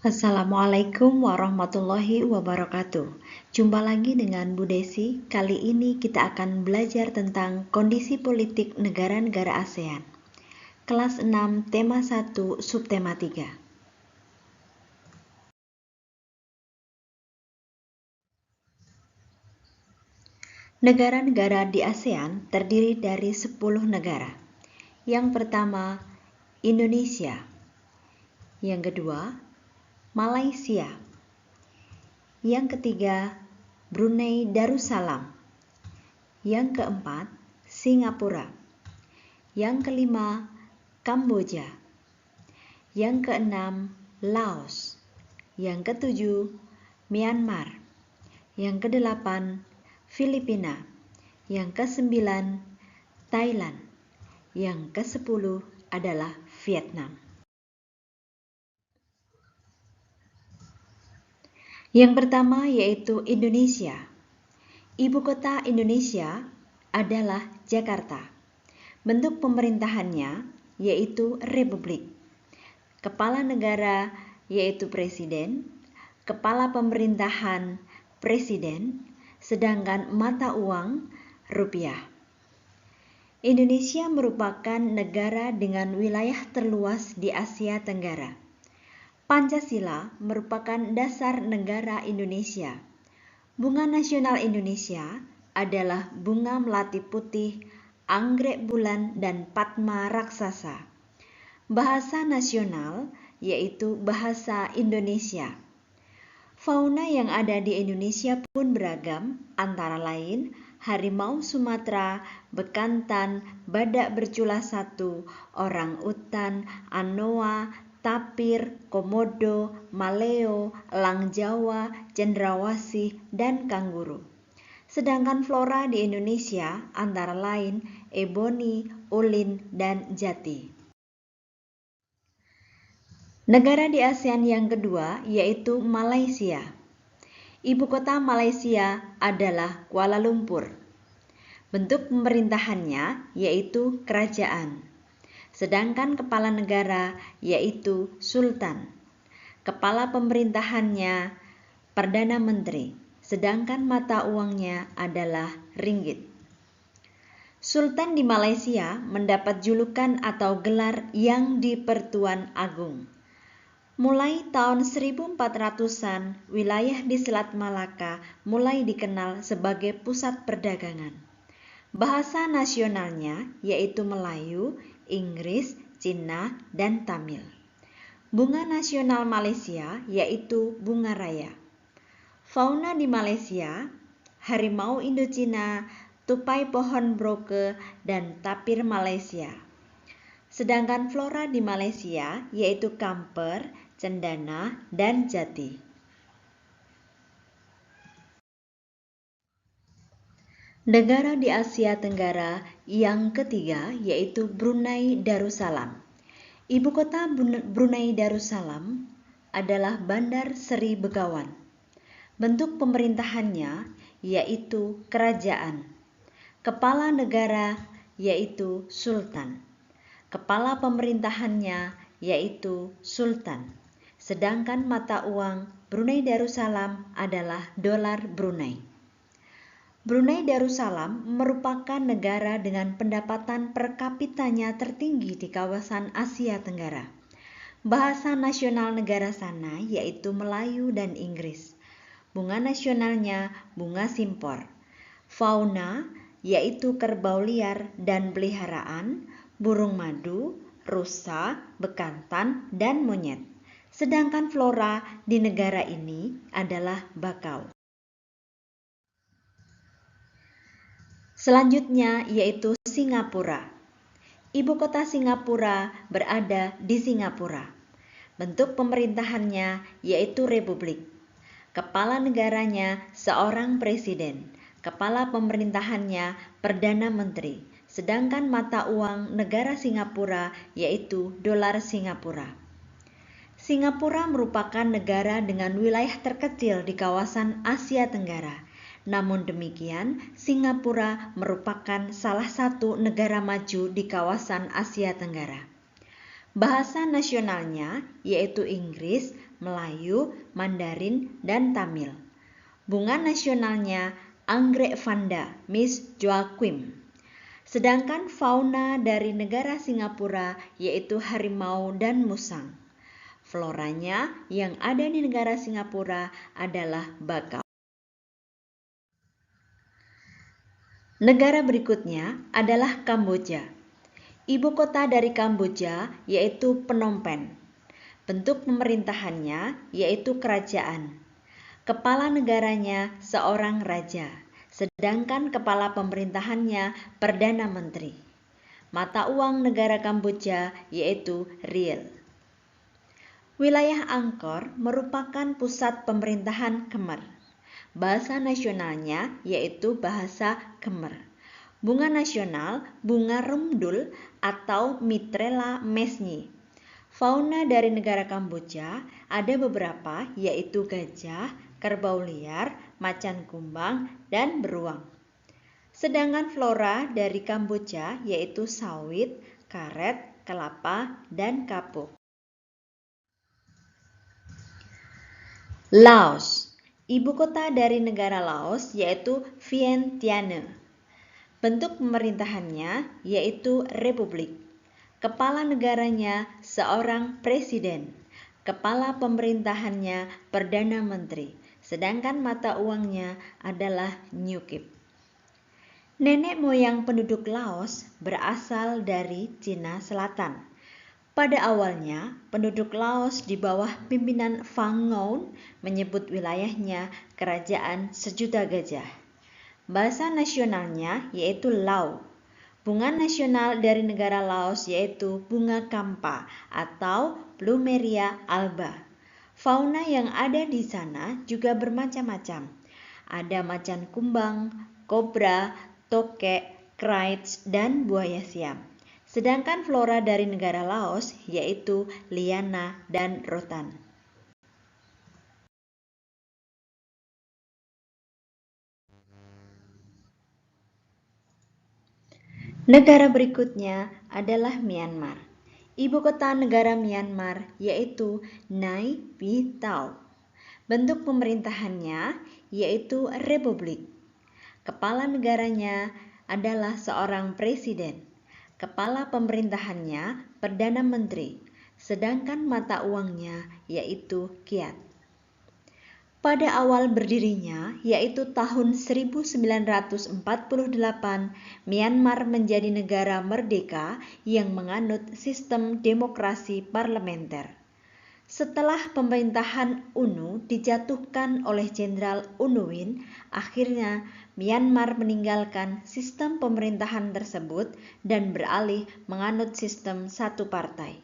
Assalamualaikum warahmatullahi wabarakatuh. Jumpa lagi dengan Bu Desi. Kali ini kita akan belajar tentang kondisi politik negara-negara ASEAN. Kelas 6, tema 1, subtema 3. Negara-negara di ASEAN terdiri dari 10 negara. Yang pertama, Indonesia. Yang kedua, Malaysia. Yang ketiga, Brunei Darussalam. Yang keempat, Singapura. Yang kelima, Kamboja. Yang keenam, Laos. Yang ketujuh, Myanmar. Yang kedelapan, Filipina. Yang kesembilan, Thailand. Yang kesepuluh adalah Vietnam. Yang pertama yaitu Indonesia. Ibu kota Indonesia adalah Jakarta. Bentuk pemerintahannya yaitu republik. Kepala negara yaitu presiden, kepala pemerintahan presiden, sedangkan mata uang rupiah. Indonesia merupakan negara dengan wilayah terluas di Asia Tenggara. Pancasila merupakan dasar negara Indonesia. Bunga nasional Indonesia adalah bunga melati putih, anggrek bulan, dan padma raksasa. Bahasa nasional yaitu bahasa Indonesia. Fauna yang ada di Indonesia pun beragam, antara lain harimau Sumatera, bekantan, badak bercula satu, orang utan, anoa, tapir, komodo, maleo, elang Jawa, cendrawasih, dan kanguru. Sedangkan flora di Indonesia antara lain eboni, ulin, dan jati. Negara di ASEAN yang kedua yaitu Malaysia. Ibu kota Malaysia adalah Kuala Lumpur. Bentuk pemerintahannya yaitu kerajaan. Sedangkan kepala negara yaitu sultan. Kepala pemerintahannya perdana menteri, sedangkan mata uangnya adalah ringgit. Sultan di Malaysia mendapat julukan atau gelar Yang di-Pertuan Agung. Mulai tahun 1400-an, wilayah di Selat Malaka mulai dikenal sebagai pusat perdagangan. Bahasa nasionalnya yaitu Melayu, Inggris, Cina, dan Tamil. Bunga nasional Malaysia yaitu bunga raya. Fauna di Malaysia, harimau Indochina, tupai pohon broke, dan tapir Malaysia. Sedangkan flora di Malaysia yaitu kamper, cendana, dan jati. Negara di Asia Tenggara yang ketiga yaitu Brunei Darussalam. Ibu kota Brunei Darussalam adalah Bandar Seri Begawan. Bentuk pemerintahannya yaitu kerajaan. Kepala negara yaitu sultan. Kepala pemerintahannya yaitu sultan. Sedangkan mata uang Brunei Darussalam adalah dolar Brunei. Brunei Darussalam merupakan negara dengan pendapatan per kapitanya tertinggi di kawasan Asia Tenggara. Bahasa nasional negara sana yaitu Melayu dan Inggris. Bunga nasionalnya bunga simpor. Fauna yaitu kerbau liar dan peliharaan, burung madu, rusa, bekantan, dan monyet. Sedangkan flora di negara ini adalah bakau. Selanjutnya yaitu Singapura. Ibu kota Singapura berada di Singapura. Bentuk pemerintahannya yaitu republik. Kepala negaranya seorang presiden. Kepala pemerintahannya perdana menteri. Sedangkan mata uang negara Singapura yaitu dolar Singapura. Singapura merupakan negara dengan wilayah terkecil di kawasan Asia Tenggara. Namun demikian, Singapura merupakan salah satu negara maju di kawasan Asia Tenggara. Bahasa nasionalnya yaitu Inggris, Melayu, Mandarin, dan Tamil. Bunga nasionalnya anggrek vanda, Miss Joaquim. Sedangkan fauna dari negara Singapura yaitu harimau dan musang. Floranya yang ada di negara Singapura adalah bakau. Negara berikutnya adalah Kamboja. Ibu kota dari Kamboja yaitu Phnom Penh. Bentuk pemerintahannya yaitu kerajaan. Kepala negaranya seorang raja, sedangkan kepala pemerintahannya Perdana Menteri. Mata uang negara Kamboja yaitu riel. Wilayah Angkor merupakan pusat pemerintahan Khmer. Bahasa nasionalnya yaitu bahasa Khmer. Bunga nasional bunga rumdul atau Mitrella mesni. Fauna dari negara Kamboja ada beberapa yaitu gajah, kerbau liar, macan kumbang, dan beruang. Sedangkan flora dari Kamboja yaitu sawit, karet, kelapa, dan kapuk. Laos. Ibu kota dari negara Laos yaitu Vientiane. Bentuk pemerintahannya yaitu republik. Kepala negaranya seorang presiden. Kepala pemerintahannya Perdana Menteri. Sedangkan mata uangnya adalah New Kip. Nenek moyang penduduk Laos berasal dari Cina Selatan. Pada awalnya, penduduk Laos di bawah pimpinan Phang Ngoan menyebut wilayahnya Kerajaan Sejuta Gajah. Bahasa nasionalnya yaitu Lao. Bunga nasional dari negara Laos yaitu bunga kampa atau Plumeria alba. Fauna yang ada di sana juga bermacam-macam. Ada macan kumbang, kobra, tokek, kraits, dan buaya siam. Sedangkan flora dari negara Laos yaitu liana dan rotan. Negara berikutnya adalah Myanmar. Ibu kota negara Myanmar yaitu Nay Pyi Taw. Bentuk pemerintahannya yaitu republik. Kepala negaranya adalah seorang presiden. Kepala pemerintahannya Perdana Menteri. Sedangkan mata uangnya yaitu kyat. Pada awal berdirinya, yaitu tahun 1948, Myanmar menjadi negara merdeka yang menganut sistem demokrasi parlementer. Setelah pemerintahan UNU dijatuhkan oleh Jenderal Un Win, akhirnya Myanmar meninggalkan sistem pemerintahan tersebut dan beralih menganut sistem satu partai.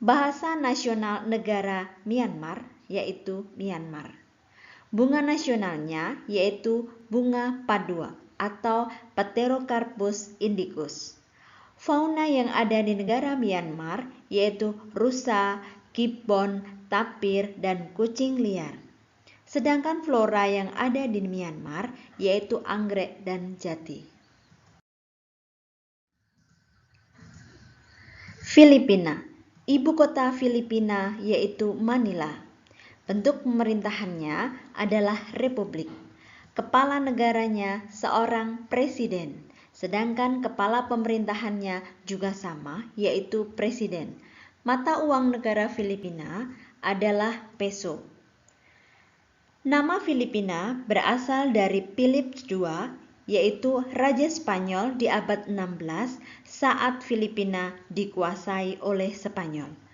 Bahasa nasional negara Myanmar yaitu Myanmar. Bunga nasionalnya yaitu bunga padua atau Pterocarpus indicus. Fauna yang ada di negara Myanmar yaitu rusa, gibbon, tapir, dan kucing liar. Sedangkan flora yang ada di Myanmar yaitu anggrek dan jati. Filipina. Ibu kota Filipina yaitu Manila. Bentuk pemerintahannya adalah republik. Kepala negaranya seorang presiden, sedangkan kepala pemerintahannya juga sama, yaitu presiden. Mata uang negara Filipina adalah peso. Nama Filipina berasal dari Philip II, yaitu Raja Spanyol di abad 16 saat Filipina dikuasai oleh Spanyol.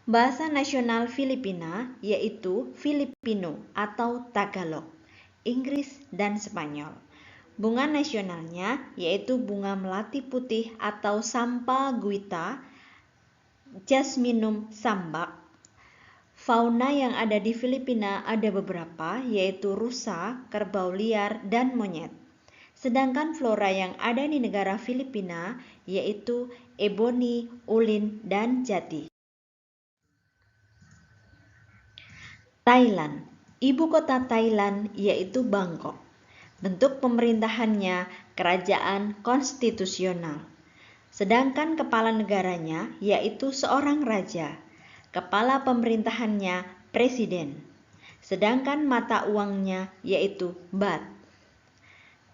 Bahasa nasional Filipina yaitu Filipino atau Tagalog, Inggris, dan Spanyol. Bunga nasionalnya yaitu bunga melati putih atau Sampaguita, Jasminum sambac. Fauna yang ada di Filipina ada beberapa yaitu rusa, kerbau liar, dan monyet. Sedangkan flora yang ada di negara Filipina yaitu eboni, ulin, dan jati. Thailand. Ibu kota Thailand yaitu Bangkok. Bentuk pemerintahannya kerajaan konstitusional. Sedangkan kepala negaranya yaitu seorang raja. Kepala pemerintahannya presiden. Sedangkan mata uangnya yaitu baht.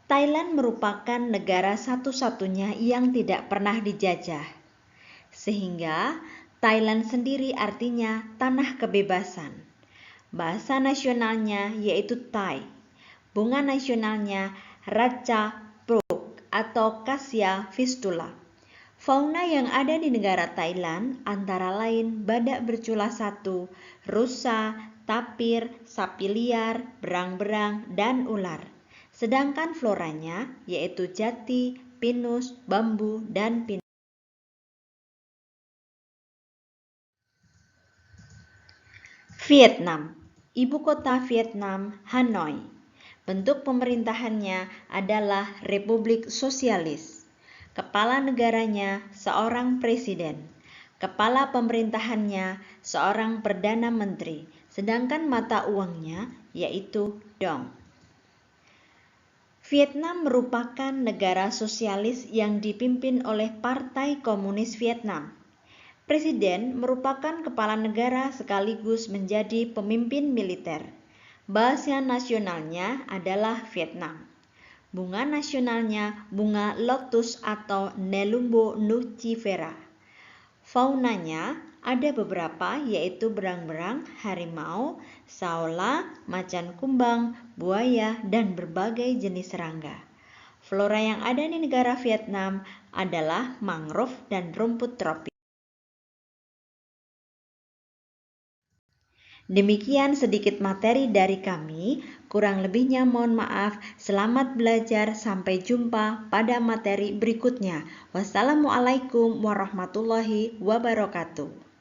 Thailand merupakan negara satu-satunya yang tidak pernah dijajah. Sehingga Thailand sendiri artinya tanah kebebasan. Bahasa nasionalnya yaitu Thai. Bunga nasionalnya Ratcha Pruk atau Cassia fistula. Fauna yang ada di negara Thailand antara lain badak bercula 1, rusa, tapir, sapi liar, berang-berang, dan ular. Sedangkan floranya yaitu jati, pinus, bambu, dan pinus. Vietnam. Ibu kota Vietnam, Hanoi. Bentuk pemerintahannya adalah Republik Sosialis. Kepala negaranya seorang presiden. Kepala pemerintahannya seorang perdana menteri. Sedangkan mata uangnya yaitu dong. Vietnam merupakan negara sosialis yang dipimpin oleh Partai Komunis Vietnam. Presiden merupakan kepala negara sekaligus menjadi pemimpin militer. Bahasa nasionalnya adalah Vietnam. Bunga nasionalnya bunga lotus atau Nelumbo nucifera. Faunanya ada beberapa yaitu berang-berang, harimau, saola, macan kumbang, buaya, dan berbagai jenis serangga. Flora yang ada di negara Vietnam adalah mangrove dan rumput tropis. Demikian sedikit materi dari kami, kurang lebihnya mohon maaf. Selamat belajar, sampai jumpa pada materi berikutnya. Wassalamualaikum warahmatullahi wabarakatuh.